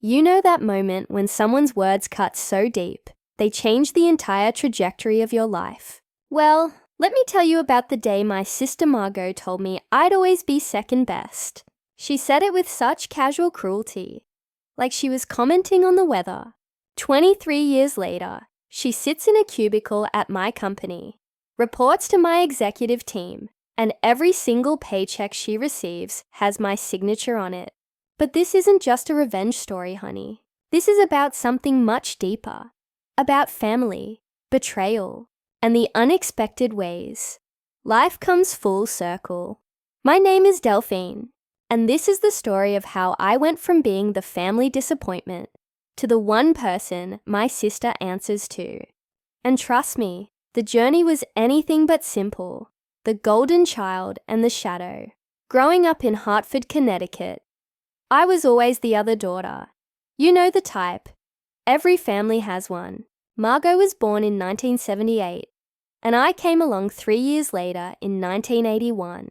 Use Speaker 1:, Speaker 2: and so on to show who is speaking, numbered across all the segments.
Speaker 1: You know that moment when someone's words cut so deep, they change the entire trajectory of your life. Well, let me tell you about the day my sister Margot told me I'd always be second best. She said it with such casual cruelty, like she was commenting on the weather. 23 years later, she sits in a cubicle at my company, reports to my executive team, and every single paycheck she receives has my signature on it. But this isn't just a revenge story, honey. This is about something much deeper. About family, betrayal, and the unexpected ways life comes full circle. My name is Delphine, and this is the story of how I went from being the family disappointment to the one person my sister answers to. And trust me, the journey was anything but simple. The golden child and the shadow. Growing up in Hartford, Connecticut, I was always the other daughter. You know the type. Every family has one. Margot was born in 1978, and I came along 3 years later in 1981.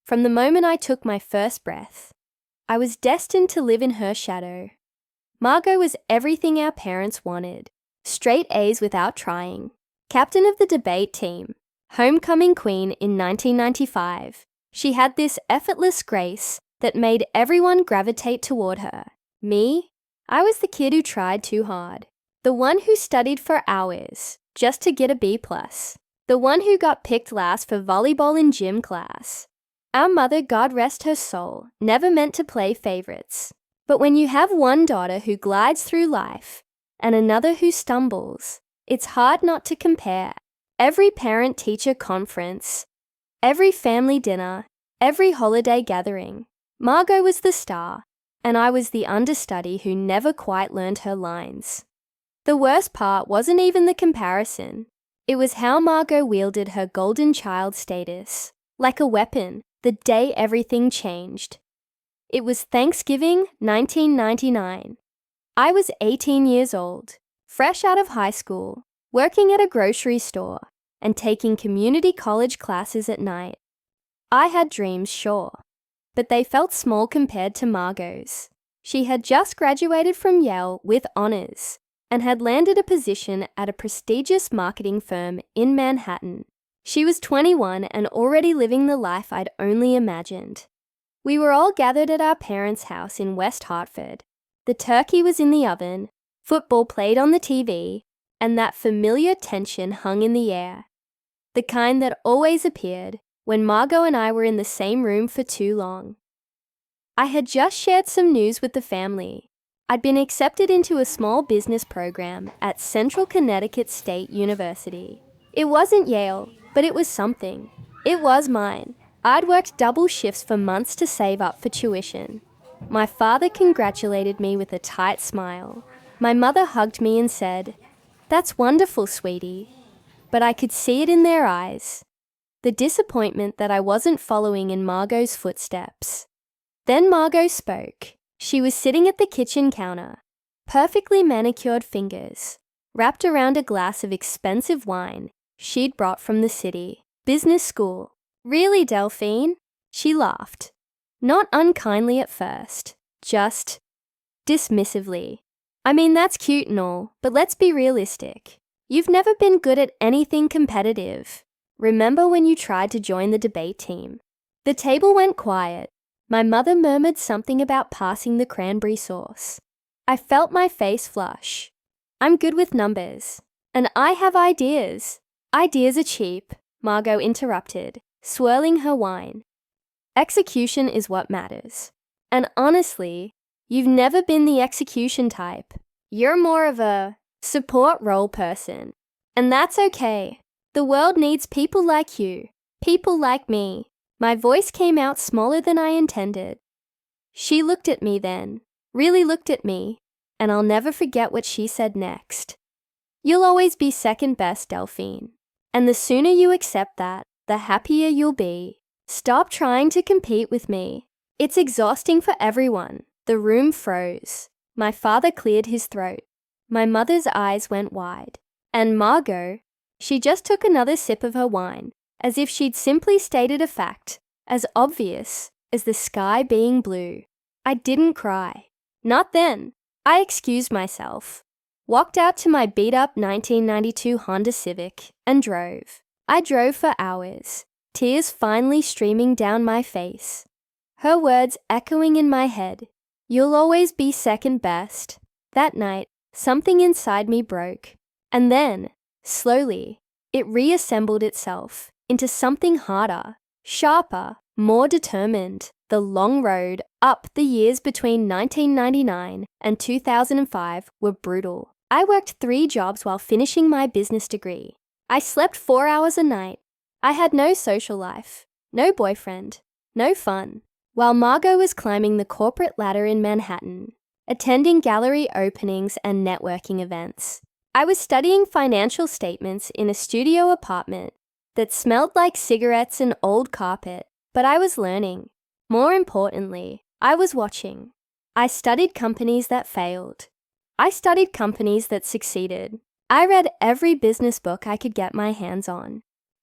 Speaker 1: From the moment I took my first breath, I was destined to live in her shadow. Margot was everything our parents wanted. Straight A's without trying. Captain of the debate team. Homecoming queen in 1995. She had this effortless grace that made everyone gravitate toward her. Me? I was the kid who tried too hard. The one who studied for hours just to get a B+. The one who got picked last for volleyball in gym class. Our mother, God rest her soul, never meant to play favorites. But when you have one daughter who glides through life and another who stumbles, it's hard not to compare. Every parent-teacher conference, every family dinner, every holiday gathering, Margot was the star, and I was the understudy who never quite learned her lines. The worst part wasn't even the comparison. It was how Margot wielded her golden child status, like a weapon, the day everything changed. It was Thanksgiving, 1999. I was 18 years old, fresh out of high school, working at a grocery store, and taking community college classes at night. I had dreams, sure, but they felt small compared to Margot's. She had just graduated from Yale with honors and had landed a position at a prestigious marketing firm in Manhattan. She was 21 and already living the life I'd only imagined. We were all gathered at our parents' house in West Hartford. The turkey was in the oven, football played on the TV, and that familiar tension hung in the air. The kind that always appeared when Margot and I were in the same room for too long. I had just shared some news with the family. I'd been accepted into a small business program at Central Connecticut State University. It wasn't Yale, but it was something. It was mine. I'd worked double shifts for months to save up for tuition. My father congratulated me with a tight smile. My mother hugged me and said, "That's wonderful, sweetie." But I could see it in their eyes. The disappointment that I wasn't following in Margot's footsteps. Then Margot spoke. She was sitting at the kitchen counter, perfectly manicured fingers, wrapped around a glass of expensive wine she'd brought from the city. Business school. Really, Delphine? She laughed. Not unkindly at first, just dismissively. I mean, that's cute and all, but let's be realistic. You've never been good at anything competitive. Remember when you tried to join the debate team? The table went quiet. My mother murmured something about passing the cranberry sauce. I felt my face flush. I'm good with numbers. And I have ideas. Ideas are cheap, Margot interrupted, swirling her wine. Execution is what matters. And honestly, you've never been the execution type. You're more of a support role person. And that's okay. The world needs people like you. People like me. My voice came out smaller than I intended. She looked at me then, really looked at me, and I'll never forget what she said next. You'll always be second best, Delphine. And the sooner you accept that, the happier you'll be. Stop trying to compete with me. It's exhausting for everyone. The room froze. My father cleared his throat. My mother's eyes went wide. And Margot, she just took another sip of her wine, as if she'd simply stated a fact, as obvious as the sky being blue. I didn't cry. Not then. I excused myself, walked out to my beat-up 1992 Honda Civic, and drove. I drove for hours, tears finally streaming down my face. Her words echoing in my head. You'll always be second best. That night, something inside me broke. And then, slowly, it reassembled itself into something harder, sharper, more determined. The long road up the years between 1999 and 2005 were brutal. I worked 3 jobs while finishing my business degree. I slept 4 hours a night. I had no social life, no boyfriend, no fun. While Margot was climbing the corporate ladder in Manhattan, attending gallery openings and networking events, I was studying financial statements in a studio apartment that smelled like cigarettes and old carpet, but I was learning. More importantly, I was watching. I studied companies that failed. I studied companies that succeeded. I read every business book I could get my hands on.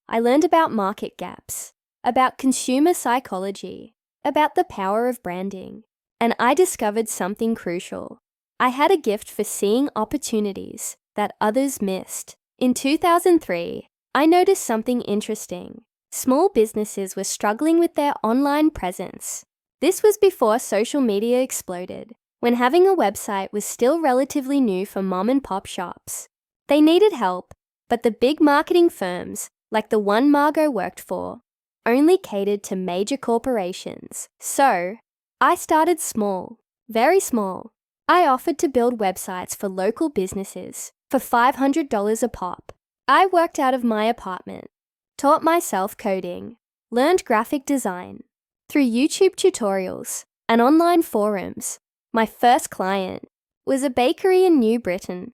Speaker 1: I learned about market gaps, about consumer psychology, about the power of branding, and I discovered something crucial. I had a gift for seeing opportunities that others missed. In 2003, I noticed something interesting. Small businesses were struggling with their online presence. This was before social media exploded, when having a website was still relatively new for mom-and-pop shops. They needed help, but the big marketing firms, like the one Margot worked for, only catered to major corporations. So, I started small, very small. I offered to build websites for local businesses for $500 a pop. I worked out of my apartment, taught myself coding, learned graphic design. Through YouTube tutorials and online forums, my first client was a bakery in New Britain.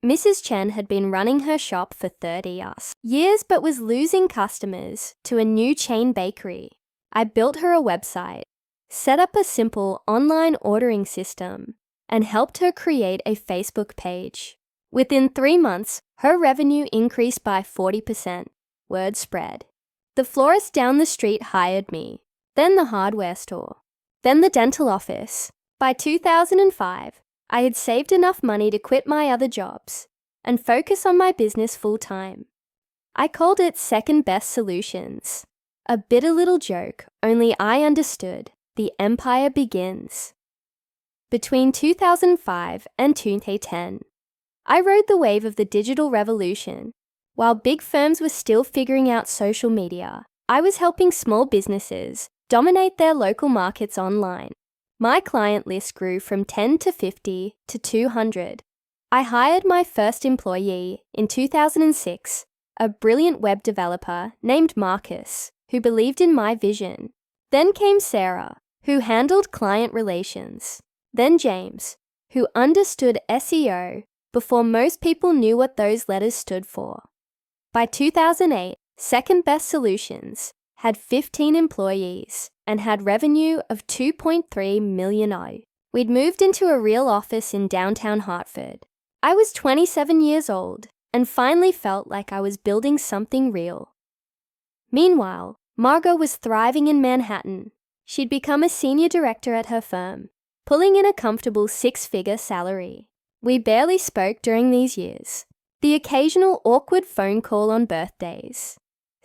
Speaker 1: Mrs. Chen had been running her shop for 30 years but was losing customers to a new chain bakery. I built her a website, set up a simple online ordering system, and helped her create a Facebook page. Within 3 months, her revenue increased by 40%. Word spread. The florist down the street hired me, then the hardware store, then the dental office. By 2005, I had saved enough money to quit my other jobs and focus on my business full-time. I called it Second Best Solutions. A bitter little joke, only I understood. The empire begins. Between 2005 and 2010, I rode the wave of the digital revolution. While big firms were still figuring out social media, I was helping small businesses dominate their local markets online. My client list grew from 10 to 50 to 200. I hired my first employee in 2006, a brilliant web developer named Marcus, who believed in my vision. Then came Sarah, who handled client relations. Then James, who understood SEO before most people knew what those letters stood for. By 2008, Second Best Solutions had 15 employees and had revenue of $2.3 million. We'd moved into a real office in downtown Hartford. I was 27 years old and finally felt like I was building something real. Meanwhile, Margot was thriving in Manhattan. She'd become a senior director at her firm, pulling in a comfortable 6-figure salary. We barely spoke during these years. The occasional awkward phone call on birthdays.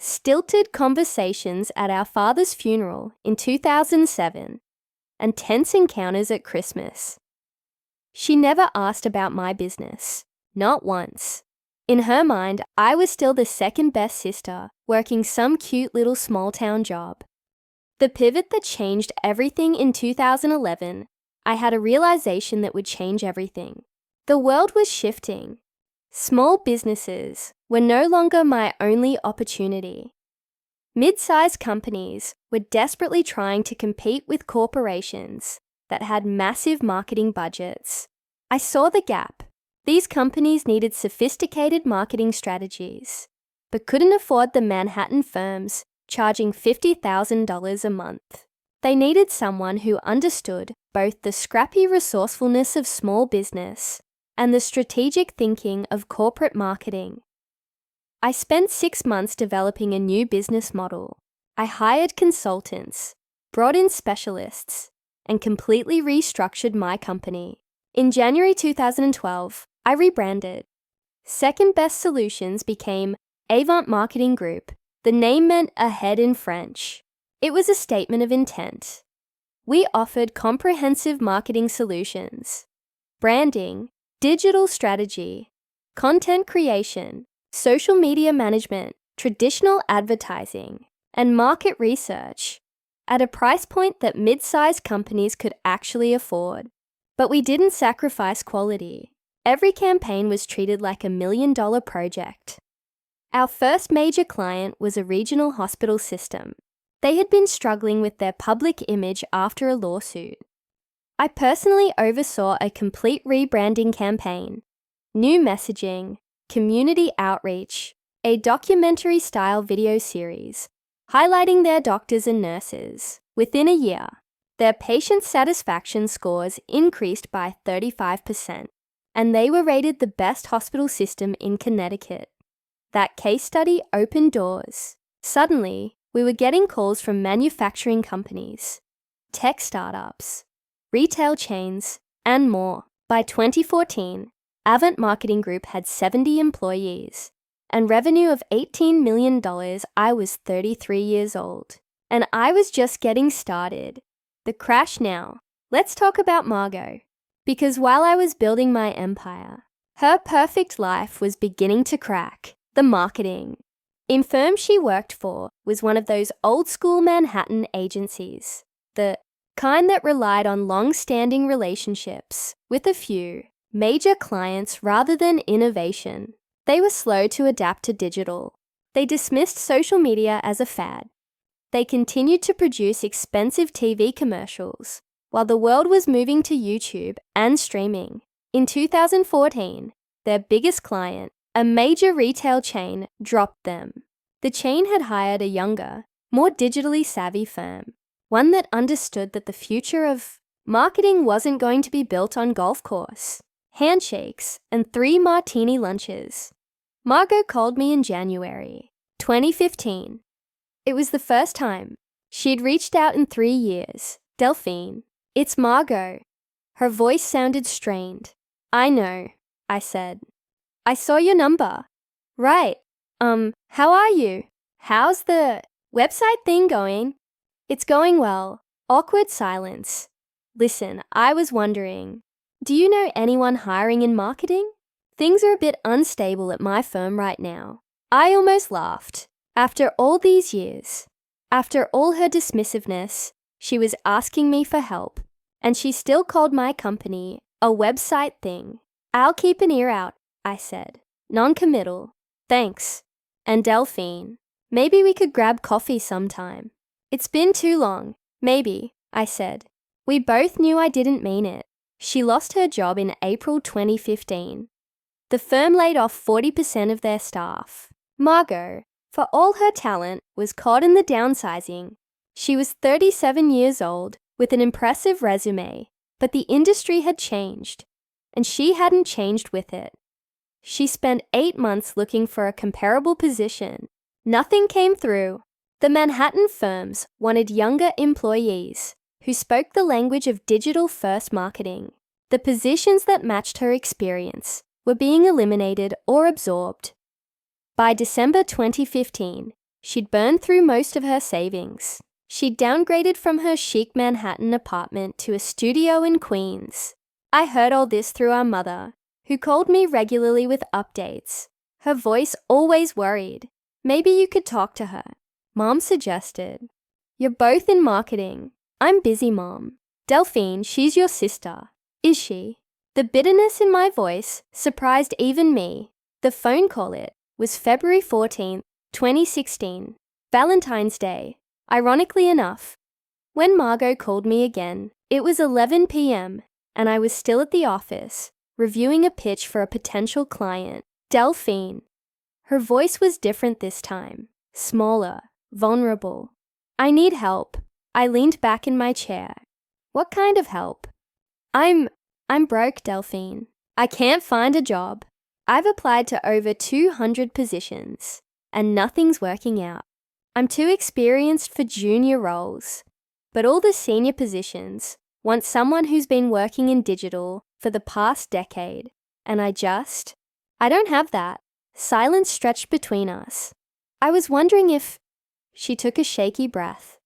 Speaker 1: Stilted conversations at our father's funeral in 2007, and tense encounters at Christmas. She never asked about my business, not once. In her mind, I was still the second best sister, working some cute little small-town job. The pivot that changed everything in 2011, I had a realization that would change everything. The world was shifting. Small businesses were no longer my only opportunity. Mid-sized companies were desperately trying to compete with corporations that had massive marketing budgets. I saw the gap. These companies needed sophisticated marketing strategies, but couldn't afford the Manhattan firms charging $50,000 a month. They needed someone who understood both the scrappy resourcefulness of small business and the strategic thinking of corporate marketing. I spent 6 months developing a new business model. I hired consultants, brought in specialists, and completely restructured my company. In January 2012, I rebranded. Second Best Solutions became Avant Marketing Group. The name meant ahead in French. It was a statement of intent. We offered comprehensive marketing solutions, branding, digital strategy, content creation, social media management, traditional advertising, and market research at a price point that mid-sized companies could actually afford. But we didn't sacrifice quality. Every campaign was treated like $1 million project. Our first major client was a regional hospital system. They had been struggling with their public image after a lawsuit. I personally oversaw a complete rebranding campaign, new messaging, community outreach, a documentary-style video series, highlighting their doctors and nurses. Within a year, their patient satisfaction scores increased by 35%, and they were rated the best hospital system in Connecticut. That case study opened doors. Suddenly, we were getting calls from manufacturing companies, tech startups, retail chains, and more. By 2014, Avant Marketing Group had 70 employees and revenue of $18 million. I was 33 years old, and I was just getting started. The crash now. Let's talk about Margot. Because while I was building my empire, her perfect life was beginning to crack. The marketing. In firm she worked for was one of those old-school Manhattan agencies, the kind that relied on long-standing relationships with a few major clients rather than innovation. They were slow to adapt to digital. They dismissed social media as a fad. They continued to produce expensive TV commercials while the world was moving to YouTube and streaming. In 2014, their biggest client, a major retail chain, dropped them. The chain had hired a younger, more digitally savvy firm, one that understood that the future of marketing wasn't going to be built on golf course, handshakes, and 3 martini lunches. Margot called me in January 2015. It was the first time. She'd reached out in 3 years. Delphine, it's Margot. Her voice sounded strained. I know, I said. I saw your number. Right. How are you? How's the website thing going? It's going well. Awkward silence. Listen, I was wondering, do you know anyone hiring in marketing? Things are a bit unstable at my firm right now. I almost laughed. After all these years, after all her dismissiveness, she was asking me for help, and she still called my company a website thing. I'll keep an ear out, I said. Non-committal. Thanks. And Delphine, maybe we could grab coffee sometime. It's been too long. Maybe, I said. We both knew I didn't mean it. She lost her job in April 2015. The firm laid off 40% of their staff. Margot, for all her talent, was caught in the downsizing. She was 37 years old with an impressive resume, but the industry had changed, and she hadn't changed with it. She spent 8 months looking for a comparable position. Nothing came through. The Manhattan firms wanted younger employees who spoke the language of digital-first marketing. The positions that matched her experience were being eliminated or absorbed. By December 2015, she'd burned through most of her savings. She'd downgraded from her chic Manhattan apartment to a studio in Queens. I heard all this through our mother, who called me regularly with updates. Her voice always worried. Maybe you could talk to her. Mom suggested. You're both in marketing. I'm busy, Mom. Delphine, she's your sister. Is she? The bitterness in my voice surprised even me. The phone call was February 14th, 2016, Valentine's Day. Ironically enough, when Margot called me again, it was 11 p.m. and I was still at the office, reviewing a pitch for a potential client, Delphine. Her voice was different this time, smaller, vulnerable. I need help. I leaned back in my chair. What kind of help? I'm broke, Delphine. I can't find a job. I've applied to over 200 positions, and nothing's working out. I'm too experienced for junior roles, but all the senior positions want someone who's been working in digital for the past decade. And I don't have that. Silence stretched between us. I was wondering if, she took a shaky breath,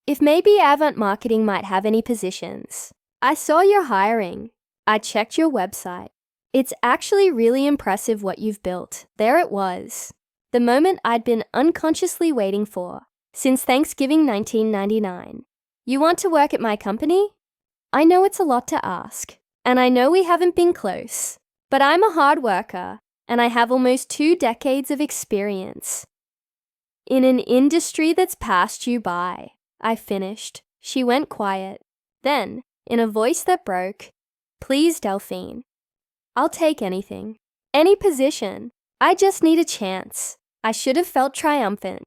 Speaker 1: if maybe Avant Marketing might have any positions. I saw you're hiring. I checked your website. It's actually really impressive what you've built. There it was. The moment I'd been unconsciously waiting for since Thanksgiving 1999. You want to work at my company? I know it's a lot to ask, and I know we haven't been close, but I'm a hard worker, and I have almost 2 decades of experience in an industry that's passed you by. I finished. She went quiet. Then, in a voice that broke, please, Delphine. I'll take anything. Any position. I just need a chance. I should have felt triumphant.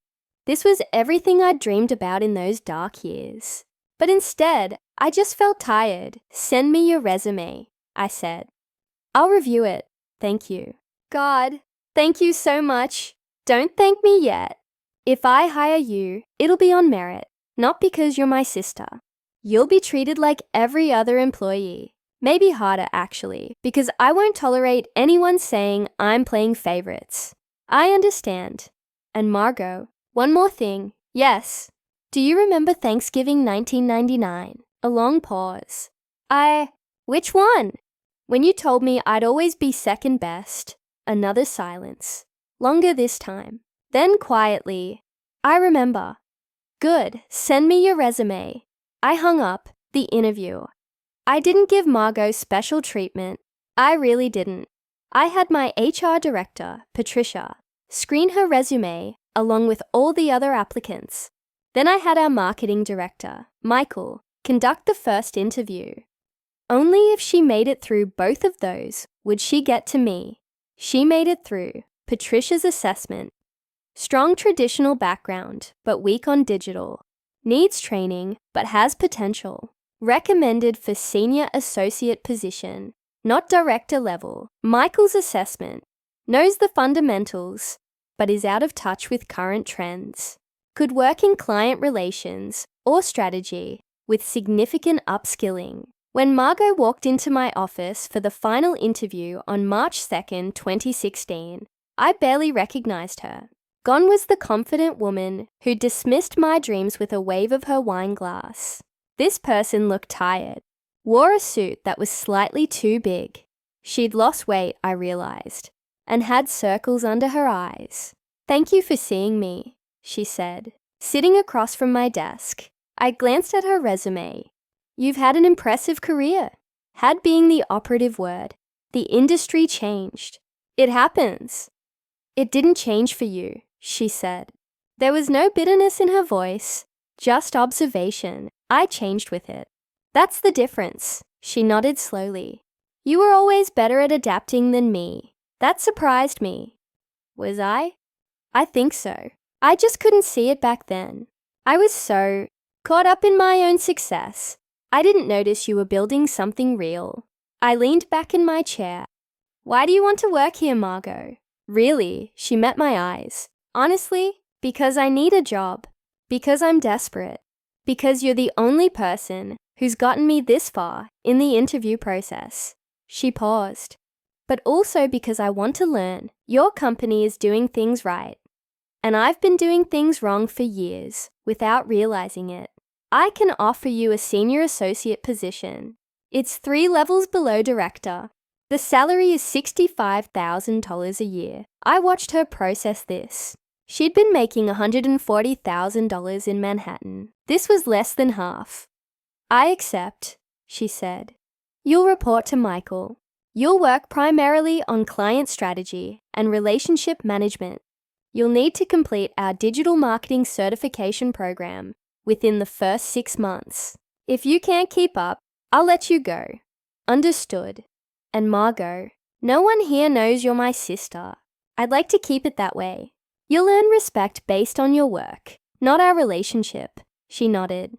Speaker 1: This was everything I'd dreamed about in those dark years. But instead, I just felt tired. Send me your resume, I said. I'll review it. Thank you. God, thank you so much. Don't thank me yet. If I hire you, it'll be on merit, not because you're my sister. You'll be treated like every other employee. Maybe harder, actually, because I won't tolerate anyone saying I'm playing favorites. I understand. And Margot, one more thing. Yes. Do you remember Thanksgiving 1999? A long pause. Which one? When you told me I'd always be second best. Another silence. Longer this time. Then quietly, I remember. Good, send me your resume. I hung up the interview. I didn't give Margot special treatment. I really didn't. I had my HR director, Patricia, screen her resume along with all the other applicants. Then I had our marketing director, Michael, conduct the first interview. Only if she made it through both of those would she get to me. She made it through Patricia's assessment. Strong traditional background, but weak on digital. Needs training, but has potential. Recommended for senior associate position, not director level. Michael's assessment. Knows the fundamentals, but is out of touch with current trends. Could work in client relations or strategy with significant upskilling. When Margot walked into my office for the final interview on March 2nd, 2016, I barely recognized her. Gone was the confident woman who dismissed my dreams with a wave of her wine glass. This person looked tired, wore a suit that was slightly too big. She'd lost weight, I realized, and had circles under her eyes. Thank you for seeing me, she said, sitting across from my desk. I glanced at her resume. You've had an impressive career. Had being the operative word. The industry changed. It happens. It didn't change for you, she said. There was no bitterness in her voice, just observation. I changed with it. That's the difference, she nodded slowly. You were always better at adapting than me. That surprised me. Was I? I think so. I just couldn't see it back then. I was so caught up in my own success. I didn't notice you were building something real. I leaned back in my chair. Why do you want to work here, Margot? Really, she met my eyes. Honestly, because I need a job. Because I'm desperate. Because you're the only person who's gotten me this far in the interview process. She paused. But also because I want to learn. Your company is doing things right. And I've been doing things wrong for years without realizing it. I can offer you a senior associate position. It's 3 levels below director. The salary is $65,000 a year. I watched her process this. She'd been making $140,000 in Manhattan. This was less than half. I accept, she said. You'll report to Michael. You'll work primarily on client strategy and relationship management. You'll need to complete our digital marketing certification program within the first 6 months. If you can't keep up, I'll let you go. Understood. And Margot, no one here knows you're my sister. I'd like to keep it that way. You'll earn respect based on your work, not our relationship. She nodded.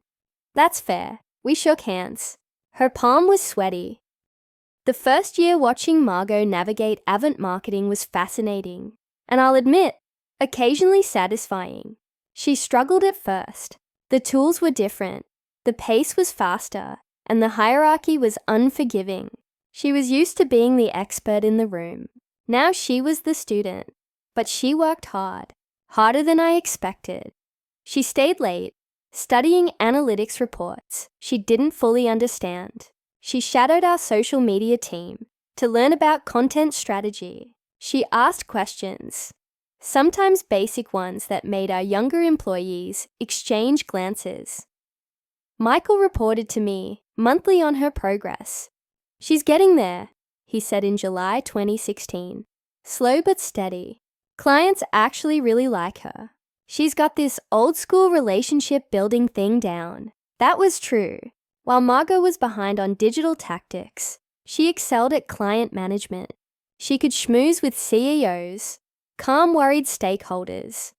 Speaker 1: That's fair. We shook hands. Her palm was sweaty. The first year watching Margot navigate Avant Marketing was fascinating, and I'll admit, occasionally satisfying. She struggled at first. The tools were different. The pace was faster, and the hierarchy was unforgiving. She was used to being the expert in the room. Now she was the student, but she worked hard, harder than I expected. She stayed late, studying analytics reports she didn't fully understand. She shadowed our social media team to learn about content strategy. She asked questions, sometimes basic ones that made our younger employees exchange glances. Michael reported to me monthly on her progress. "She's getting there," he said in July 2016. "Slow but steady. Clients actually really like her. She's got this old-school relationship building thing down." That was true. While Margot was behind on digital tactics, she excelled at client management. She could schmooze with CEOs, calm worried stakeholders,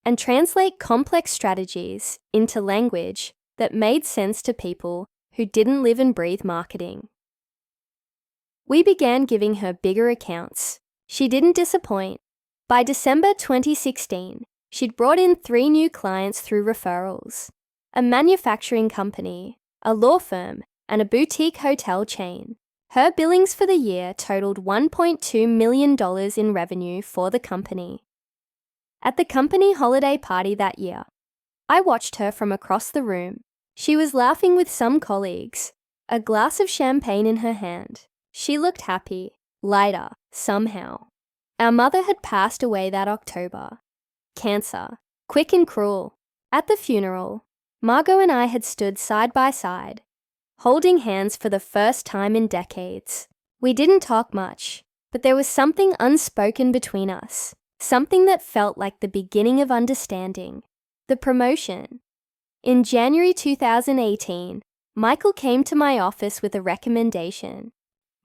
Speaker 1: and translate complex strategies into language that made sense to people who didn't live and breathe marketing. We began giving her bigger accounts. She didn't disappoint. By December 2016, she'd brought in 3 new clients through referrals: a manufacturing company, a law firm, and a boutique hotel chain. Her billings for the year totaled $1.2 million in revenue for the company. At the company holiday party that year, I watched her from across the room. She was laughing with some colleagues, a glass of champagne in her hand. She looked happy, lighter, somehow. Our mother had passed away that October. Cancer, quick and cruel. At the funeral, Margot and I had stood side by side, holding hands for the first time in decades. We didn't talk much, but there was something unspoken between us, something that felt like the beginning of understanding. The promotion. In January 2018, Michael came to my office with a recommendation.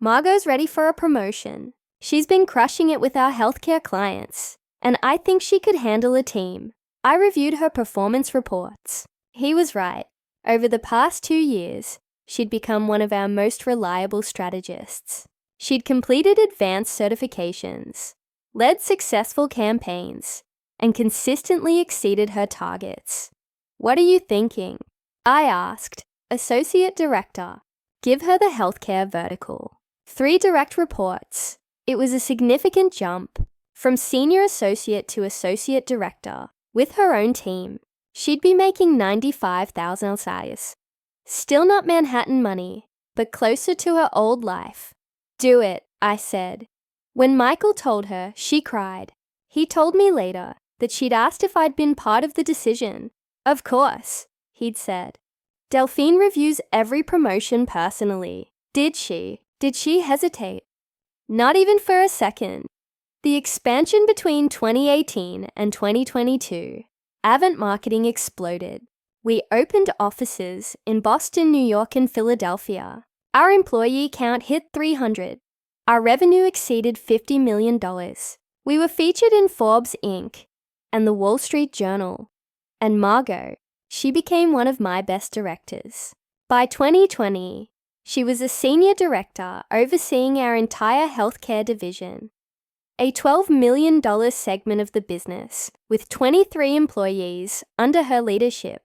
Speaker 1: "Margot's ready for a promotion. She's been crushing it with our healthcare clients, and I think she could handle a team." I reviewed her performance reports. He was right. Over the past 2 years, she'd become one of our most reliable strategists. She'd completed advanced certifications, led successful campaigns, and consistently exceeded her targets. "What are you thinking?" I asked. "Associate Director. Give her the healthcare vertical. 3 direct reports." It was a significant jump from senior associate to associate director with her own team. She'd be making $95,000. Still not Manhattan money, but closer to her old life. "Do it," I said. When Michael told her, she cried. He told me later that she'd asked if I'd been part of the decision. "Of course," he'd said. "Delphine reviews every promotion personally." Did she? Did she hesitate? Not even for a second. The expansion between 2018 and 2022, Avant Marketing exploded. We opened offices in Boston, New York, and Philadelphia. Our employee count hit 300. Our revenue exceeded $50 million. We were featured in Forbes Inc. and the Wall Street Journal. And Margot, she became one of my best directors. By 2020, she was a senior director overseeing our entire healthcare division, a $12 million segment of the business, with 23 employees under her leadership.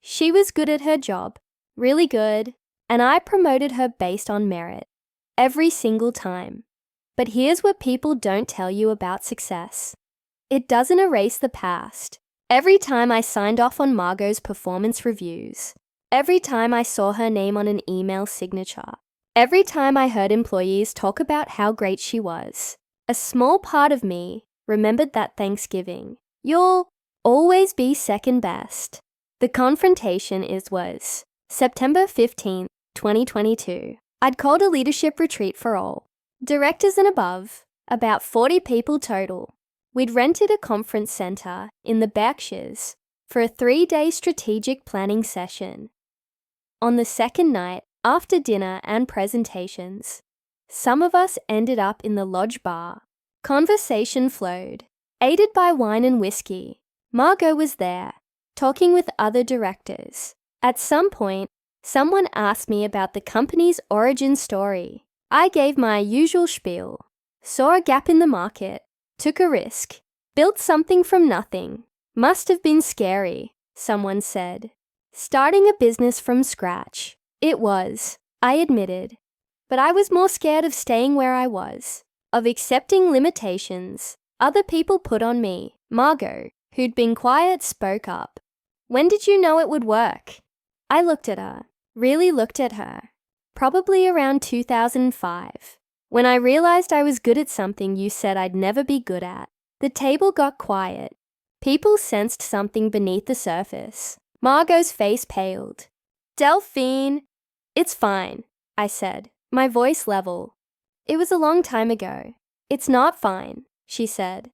Speaker 1: She was good at her job, really good, and I promoted her based on merit, every single time. But here's what people don't tell you about success. It doesn't erase the past. Every time I signed off on Margot's performance reviews, every time I saw her name on an email signature, every time I heard employees talk about how great she was, a small part of me remembered that Thanksgiving. You'll always be second best. The confrontation was September 15, 2022. I'd called a leadership retreat for all, directors and above, about 40 people total. We'd rented a conference center in the Berkshires for a 3-day strategic planning session. On the second night, after dinner and presentations, some of us ended up in the lodge bar. Conversation flowed, aided by wine and whiskey. Margot was there, talking with other directors. At some point, someone asked me about the company's origin story. I gave my usual spiel, saw a gap in the market, took a risk, built something from nothing. Must have been scary, someone said. Starting a business from scratch. It was, I admitted. But I was more scared of staying where I was, of accepting limitations other people put on me. Margot, who'd been quiet, spoke up. When did you know it would work? I looked at her, really looked at her. Probably around 2005, when I realized I was good at something you said I'd never be good at. The table got quiet. People sensed something beneath the surface. Margot's face paled. Delphine, it's fine, I said, my voice level. It was a long time ago. It's not fine, she said.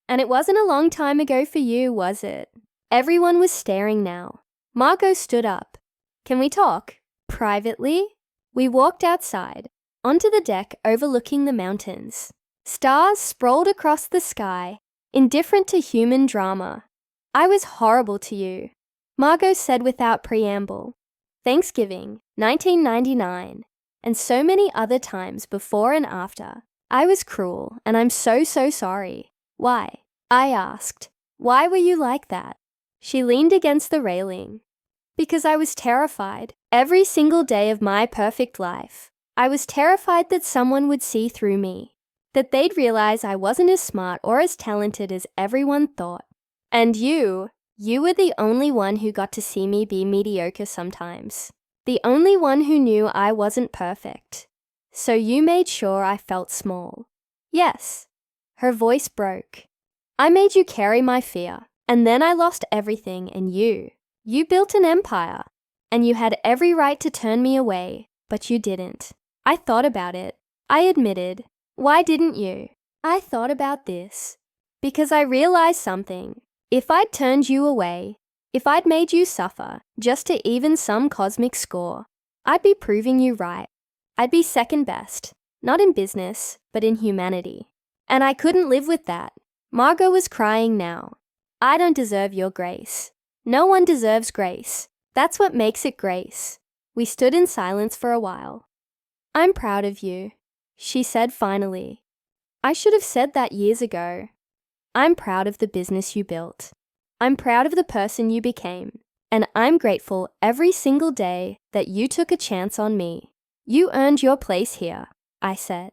Speaker 1: And it wasn't a long time ago for you, was it? Everyone was staring now. Margot stood up. Can we talk? Privately? We walked outside, onto the deck overlooking the mountains. Stars sprawled across the sky, indifferent to human drama. I was horrible to you, Margot said without preamble. Thanksgiving, 1999, and so many other times before and after. I was cruel, and I'm so sorry. Why? I asked. Why were you like that? She leaned against the railing. Because I was terrified. Every single day of my perfect life, I was terrified that someone would see through me, that they'd realize I wasn't as smart or as talented as everyone thought. And you were the only one who got to see me be mediocre sometimes. The only one who knew I wasn't perfect. So you made sure I felt small. Yes. Her voice broke. I made you carry my fear, and then I lost everything, and you built an empire. And you had every right to turn me away, but you didn't. I thought about it. I admitted. Why didn't you? I thought about this. Because I realized something. If I'd turned you away, if I'd made you suffer just to even some cosmic score, I'd be proving you right. I'd be second best, not in business, but in humanity. And I couldn't live with that. Margot was crying now. I don't deserve your grace. No one deserves grace. That's what makes it grace. We stood in silence for a while. I'm proud of you, she said finally. I should have said that years ago. I'm proud of the business you built. I'm proud of the person you became. And I'm grateful every single day that you took a chance on me. You earned your place here, I said.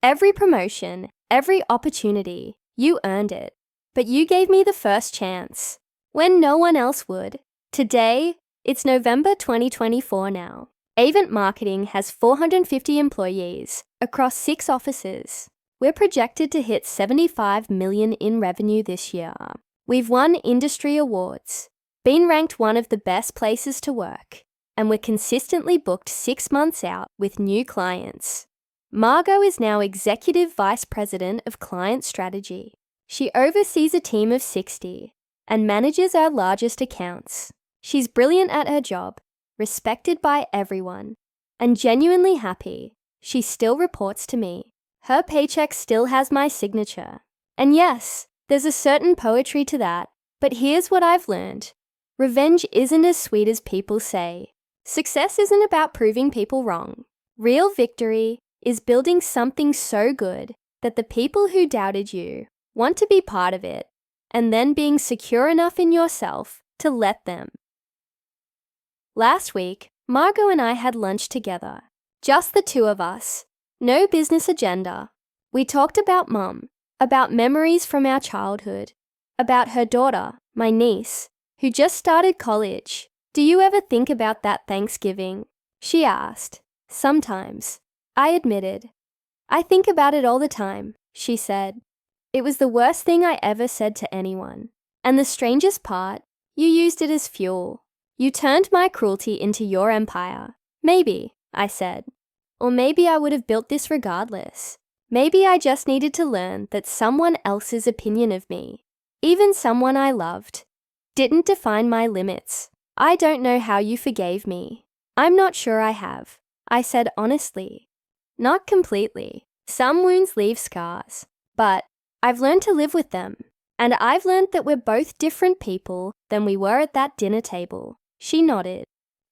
Speaker 1: Every promotion, every opportunity, you earned it. But you gave me the first chance, when no one else would. Today, it's November 2024 now. Avent Marketing has 450 employees across 6 offices. We're projected to hit $75 million in revenue this year. We've won industry awards, been ranked one of the best places to work, and we're consistently booked 6 months out with new clients. Margot is now Executive Vice President of Client Strategy. She oversees a team of 60 and manages our largest accounts. She's brilliant at her job, respected by everyone, and genuinely happy. She still reports to me. Her paycheck still has my signature. And yes, there's a certain poetry to that, but here's what I've learned. Revenge isn't as sweet as people say. Success isn't about proving people wrong. Real victory is building something so good that the people who doubted you want to be part of it, and then being secure enough in yourself to let them. Last week, Margot and I had lunch together. Just the two of us. No business agenda. We talked about Mum, about memories from our childhood, about her daughter, my niece, who just started college. Do you ever think about that Thanksgiving? She asked. Sometimes. I admitted. I think about it all the time, she said. It was the worst thing I ever said to anyone. And the strangest part, you used it as fuel. You turned my cruelty into your empire. Maybe, I said. Or maybe I would have built this regardless. Maybe I just needed to learn that someone else's opinion of me, even someone I loved, didn't define my limits. I don't know how you forgave me. I'm not sure I have, I said honestly. Not completely. Some wounds leave scars, but I've learned to live with them. And I've learned that we're both different people than we were at that dinner table. She nodded.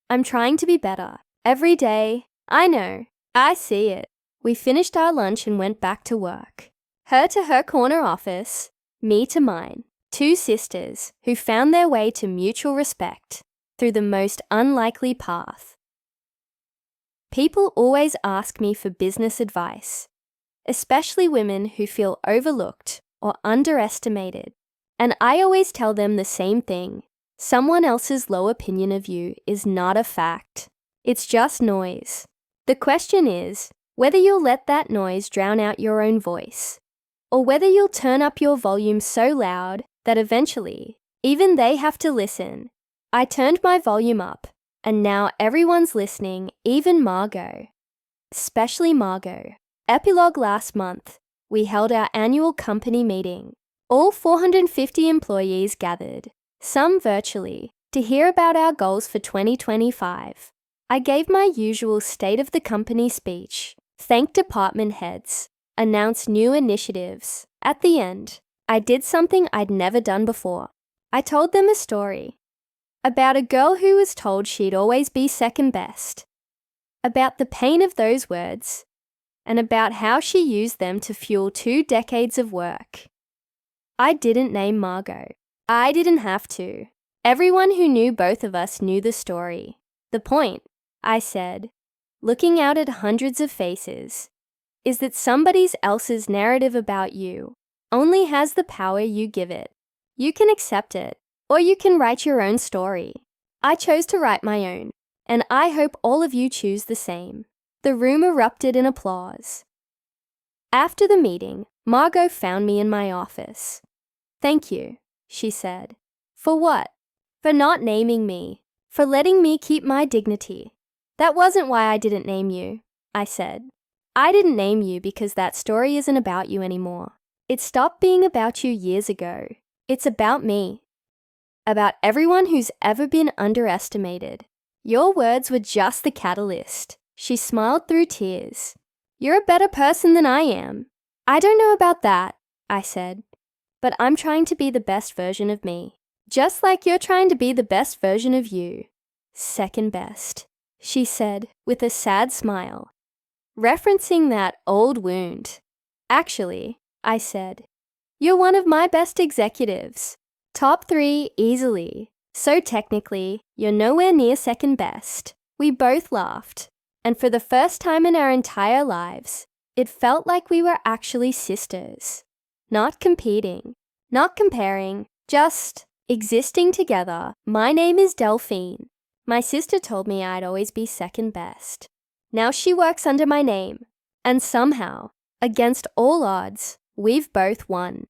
Speaker 1: I'm trying to be better. Every day. I know. I see it. We finished our lunch and went back to work. Her to her corner office, me to mine. 2 sisters who found their way to mutual respect through the most unlikely path. People always ask me for business advice, especially women who feel overlooked or underestimated. And I always tell them the same thing. Someone else's low opinion of you is not a fact. It's just noise. The question is whether you'll let that noise drown out your own voice, or whether you'll turn up your volume so loud that eventually, even they have to listen. I turned my volume up, and now everyone's listening, even Margot. Especially Margot. Epilogue last month, we held our annual company meeting. All 450 employees gathered, some virtually, to hear about our goals for 2025. I gave my usual state of the company speech, thanked department heads, announced new initiatives. At the end, I did something I'd never done before. I told them a story about a girl who was told she'd always be second best, about the pain of those words, and about how she used them to fuel 2 decades of work. I didn't name Margot. I didn't have to. Everyone who knew both of us knew the story. The point, I said, looking out at hundreds of faces, is that somebody else's narrative about you only has the power you give it. You can accept it, or you can write your own story. I chose to write my own, and I hope all of you choose the same. The room erupted in applause. After the meeting, Margot found me in my office. "Thank you," she said. "For what?" "For not naming me. For letting me keep my dignity." "That wasn't why I didn't name you," I said. "I didn't name you because that story isn't about you anymore. It stopped being about you years ago. It's about me. About everyone who's ever been underestimated. Your words were just the catalyst." She smiled through tears. "You're a better person than I am." "I don't know about that," I said. "But I'm trying to be the best version of me. Just like you're trying to be the best version of you." "Second best," she said with a sad smile, referencing that old wound. "Actually," I said, "you're one of my best executives. Top 3 easily. So technically, you're nowhere near second best." We both laughed, and for the first time in our entire lives, it felt like we were actually sisters. Not competing, not comparing, just existing together. My name is Delphine. My sister told me I'd always be second best. Now she works under my name, and somehow, against all odds, we've both won.